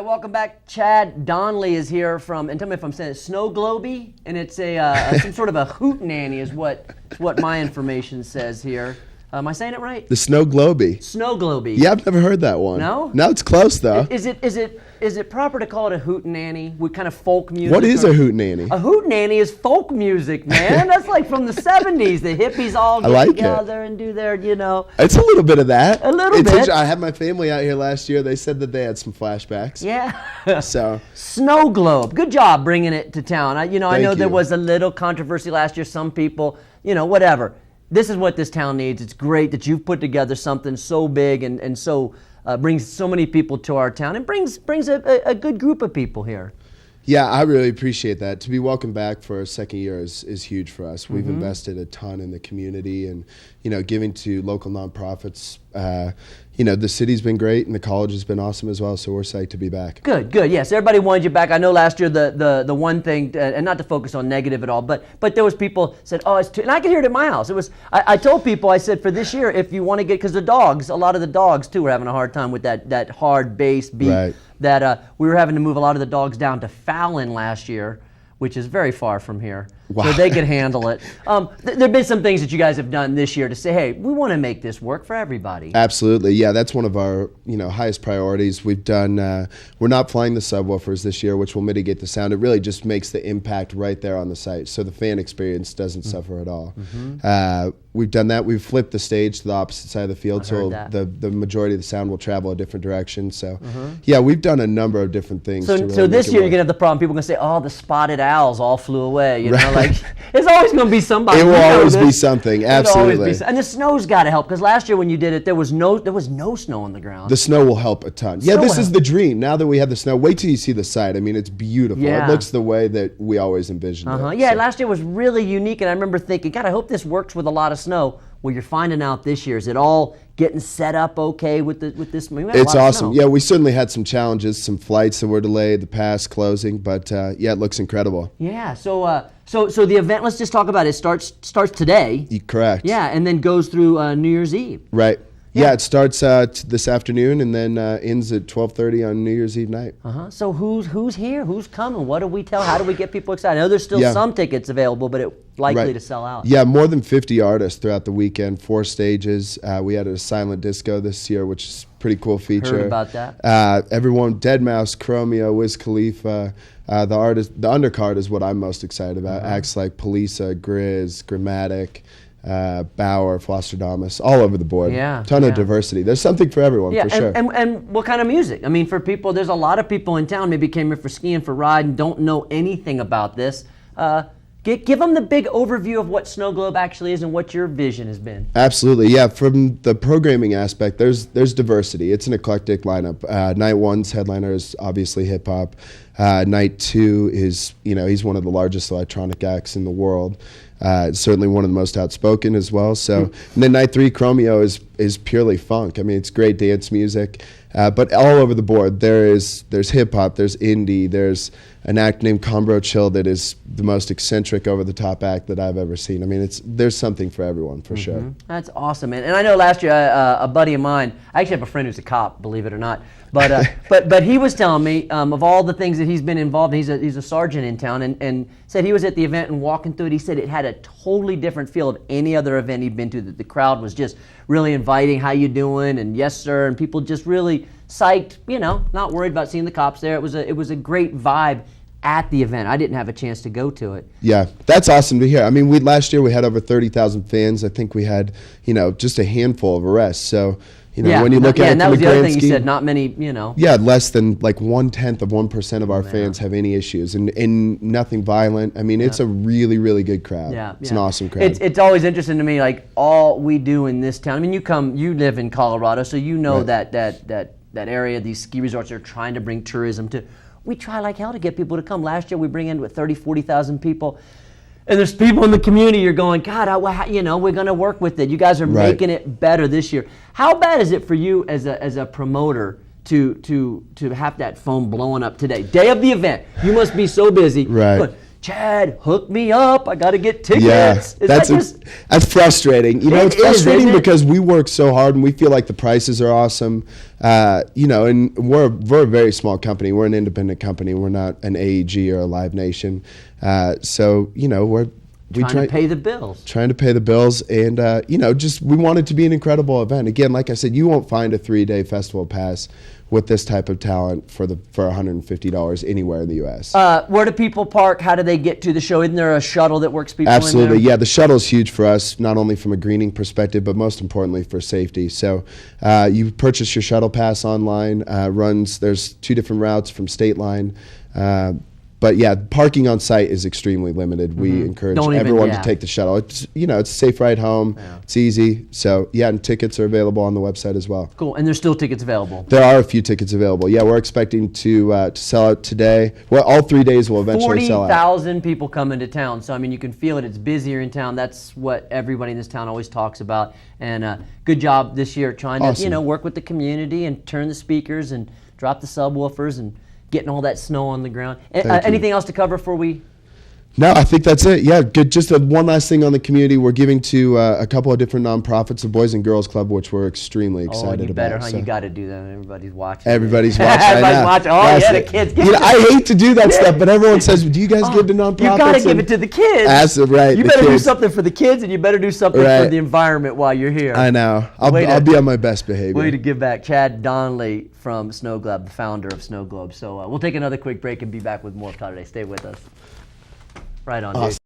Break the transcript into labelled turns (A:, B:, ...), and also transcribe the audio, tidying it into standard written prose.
A: welcome back. Chad Donnelly is here from, and tell me if I'm saying it, SnowGlobe, and it's a some sort of a hootenanny is what my information says here. Am I saying it right?
B: The SnowGlobe.
A: SnowGlobe.
B: Yeah, I've never heard that one.
A: No?
B: No, it's close though.
A: Is it proper to call it a hootenanny with kind of folk music?
B: What is a hootenanny?
A: A hootenanny is folk music, man. That's like from the 70s. The hippies all get together and do their,
B: It's a little bit of that.
A: A little bit.
B: I had my family out here last year. They said that they had some flashbacks.
A: Yeah.
B: So.
A: SnowGlobe. Good job bringing it to town. I know there was a little controversy last year. Some people, whatever. This is what this town needs. It's great that you've put together something so big and so brings so many people to our town and brings a good group of people here.
B: Yeah, I really appreciate that. To be welcomed back for a second year is huge for us. We've invested a ton in the community and, giving to local nonprofits. The city's been great and the college has been awesome as well, so we're psyched to be back.
A: Good. Yes, everybody wanted you back. I know last year the one thing, and not to focus on negative at all, but there was people said, oh, it's too, and I could hear it at my house. It was, I told people, I said, for this year, if you want to get, because a lot of the dogs too were having a hard time with that hard bass beat.
B: Right.
A: That we were having to move a lot of the dogs down to Fallon last year, which is very far from here.
B: Wow.
A: So they could handle it. There have been some things that you guys have done this year to say, hey, we want to make this work for everybody.
B: Absolutely. Yeah, that's one of our highest priorities. We've done, we're not flying the subwoofers this year, which will mitigate the sound. It really just makes the impact right there on the site, so the fan experience doesn't suffer at all. We've done that. We've flipped the stage to the opposite side of the field, so the majority of the sound will travel a different direction. So, yeah, we've done a number of different things.
A: So this year you're gonna have the problem. People are gonna say, "Oh, the spotted owls all flew away." Like it's always gonna be somebody.
B: It will always be something. Absolutely.
A: And the snow's got to help, because last year when you did it, there was no snow on the ground.
B: The snow will help a ton. Yeah, this is the dream. Now that we have the snow, wait till you see the site. I mean, it's beautiful.
A: Yeah.
B: It looks the way that we always envisioned it.
A: Yeah, last year was really unique, and I remember thinking, God, I hope this works with a lot of snow. Well, you're finding out this year, is it all getting set up okay with this?
B: It's awesome. Yeah, we certainly had some challenges, some flights that were delayed, the pass closing, but yeah, it looks incredible.
A: Yeah. So the event, let's just talk about it. Starts today.
B: Correct.
A: Yeah, and then goes through New Year's Eve.
B: Right. Yeah, it starts this afternoon and then ends at 12:30 on New Year's Eve night.
A: So who's here? Who's coming? What do we tell? How do we get people excited? I know there's still some tickets available, but it's likely to sell out.
B: Yeah, more than 50 artists throughout the weekend, 4 stages. We had a silent disco this year, which is a pretty cool feature.
A: Heard about that.
B: Everyone, Deadmau5, Chromeo, Wiz Khalifa. The undercard is what I'm most excited about. Acts like Polisa, Grizz, Grammatic, Bauer, Flosstradamus, all over the board.
A: Yeah,
B: ton of diversity. There's something for everyone, for sure.
A: And what kind of music? I mean, for people, there's a lot of people in town maybe came here for skiing, for riding, don't know anything about this. Give them the big overview of what SnowGlobe actually is and what your vision has been.
B: Absolutely, yeah. From the programming aspect, there's diversity. It's an eclectic lineup. Night 1's headliner is obviously hip hop. Night 2 is, he's one of the largest electronic acts in the world. Certainly one of the most outspoken as well. So, and then Night 3, Chromeo is purely funk. I mean, it's great dance music, but all over the board. There's hip hop, there's indie, there's an act named Combro Chill that is the most eccentric, over the top act that I've ever seen. I mean, there's something for everyone, for sure.
A: That's awesome, man. And I know last year a buddy of mine, I actually have a friend who's a cop, believe it or not, but he was telling me of all the things that he's been involved in. He's a sergeant in town, and said he was at the event and walking through it. He said it had a totally different feel of any other event he'd been to. That the crowd was just really inviting. How you doing? And yes, sir. And people just really psyched. Not worried about seeing the cops there. It was a great vibe at the event. I didn't have a chance to go to it.
B: Yeah, that's awesome to hear. I mean, last year we had over 30,000 fans. I think we had just a handful of arrests. So. When you look at it,
A: and that was the other thing you said. Not many,
B: Yeah, less than like 1/10% of our fans have any issues, and nothing violent. I mean, it's a really, really good crowd. It's an awesome crowd.
A: It's always interesting to me, like all we do in this town. I mean, you live in Colorado, so that area. These ski resorts are trying to bring tourism to. We try like hell to get people to come. Last year we bring in 40,000 people. And there's people in the community, you're going, God, we're going to work with it. You guys are making it better this year. How bad is it for you as a promoter to have that phone blowing up today? Day of the event. You must be so busy.
B: Right.
A: But Chad, hook me up. I got to get tickets.
B: Yeah,
A: Is
B: that's frustrating. You know, it's
A: It is,
B: frustrating
A: isn't it?
B: because we work so hard and we feel like the prices are awesome. You know, and we're a very small company. We're an independent company. We're not an AEG or a Live Nation. So, you know, we
A: trying to pay the bills.
B: Trying to pay the bills, and you know, just we want it to be an incredible event. Again, like I said, you won't find a 3-day festival pass with this type of talent for $150 anywhere in the U.S.
A: Where do people park? How do they get to the show? Isn't there a shuttle that works people
B: Absolutely,
A: in there?
B: yeah. The shuttle's huge for us, not only from a greening perspective, but most importantly for safety. So you purchase your shuttle pass online. There's 2 different routes from State Line. But yeah, parking on site is extremely limited. We encourage everyone to take the shuttle. It's, you know, it's a safe ride home. Yeah. It's easy. So yeah, and tickets are available on the website as well.
A: Cool. And there's still tickets available.
B: There are a few tickets available. Yeah, we're expecting to sell out today. Well, all 3 days will eventually sell out.
A: 40,000 people come into town. So I mean, you can feel it. It's busier in town. That's what everybody in this town always talks about. And good job this year trying to you know, work with the community and turn the speakers and drop the subwoofers and getting all that snow on the ground. Anything else to cover before we?
B: No, I think that's it. Yeah, good. Just one last thing on the community. We're giving to a couple of different nonprofits, the Boys and Girls Club, which we're extremely excited
A: you better,
B: about.
A: Huh?
B: So.
A: You got to do that. Everybody's watching.
B: Everybody's watching.
A: Everybody's watching. Oh,
B: that's
A: yeah, the kids.
B: You know, I hate to do that stuff, but everyone says, do you guys give to nonprofits?
A: You got to give it to the kids.
B: That's right.
A: You better do something for the kids, and you better do something for the environment while you're here.
B: I know. I'll be on my best behavior.
A: Way to give back. Chad Donnelly from SnowGlobe, the founder of SnowGlobe. So we'll take another quick break and be back with more of Todd today. Stay with us. Right on,
B: awesome.
A: Dude.